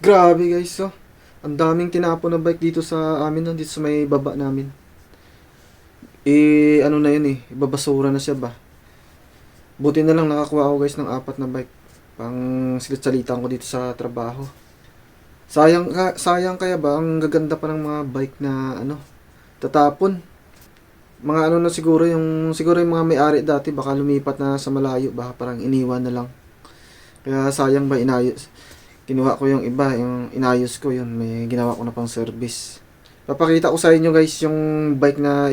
Grabe guys, oh. Ang daming tinapon na bike dito sa amin, no? Dito sa may baba namin. Ano na yun eh, ibabasura na siya ba. Buti na lang nakakuha ako guys ng 4 na bike. Pang silit-salitan ko dito sa trabaho. Sayang kaya ba, ang gaganda pa ng mga bike na ano, tatapon. Mga ano na siguro yung mga may-ari dati baka lumipat na sa malayo, baka parang iniwan na lang. Kaya sayang ba inayos. Kinuha ko yung iba, yung inayos ko yun, may ginawa ko na pang service. Papakita ko sa inyo guys yung bike na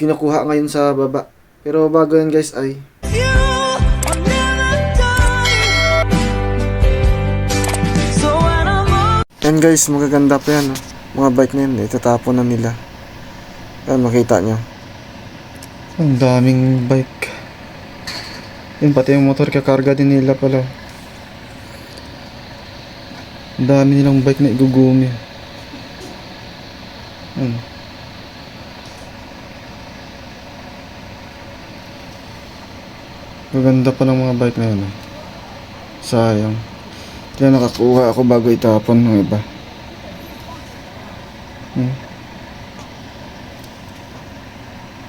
kinukuha ngayon sa baba. Pero bago yan guys ay yan guys, magaganda pa yan, oh. Mga bike na yan, itatapon na nila. Yan, makita nyo. Ang daming bike. Yun, pati yung motor kakarga din nila pala. Ang dami nilang bike na igugumi. Yan. Maganda pa ng mga bike na yun, oh. Sayang. Kaya nakakuha ako bago itapon ng iba.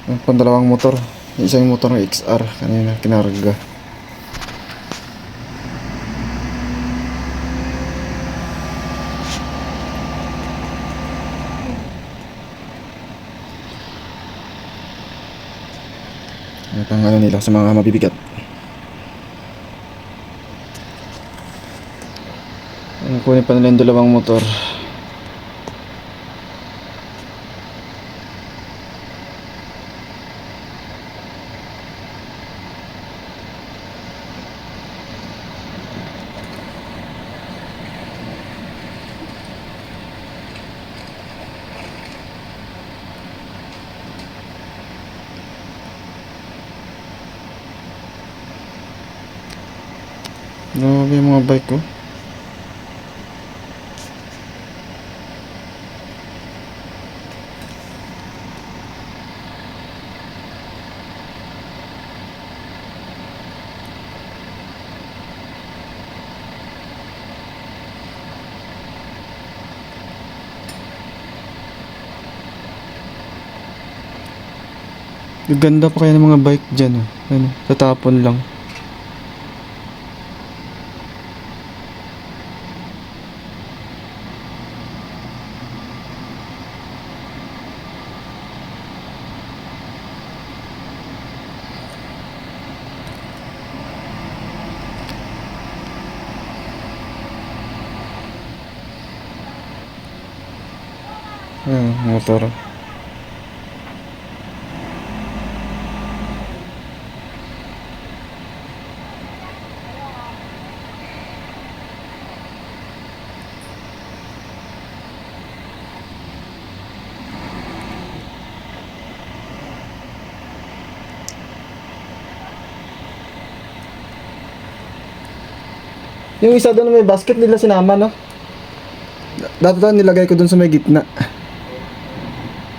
Yung pandalawang motor. Isang motor ng XR kanina kinarga. Ito ang ano nila sa mga mabibigat. Kunin pa nila yung dalawang motor. Grabe yung mga bike ko. Ganda pa kaya ng mga bike dyan, oh. Ano, tatapon lang. Motor. Yung isa doon may basket nila sinama, no? Dapat nilagay ko doon sa may gitna.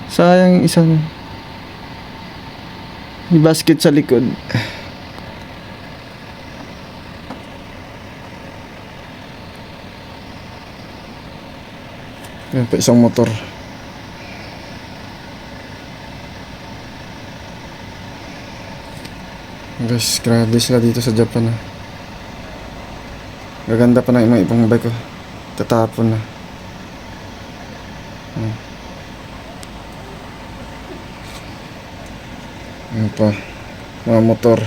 Sayang isang may basket sa likod. Yan pa isang motor. Guys, grabe sila dito sa Japan, ah. Gaganda pa ng ibang bike ko. Tatapon na. Ano pa? Mga motor.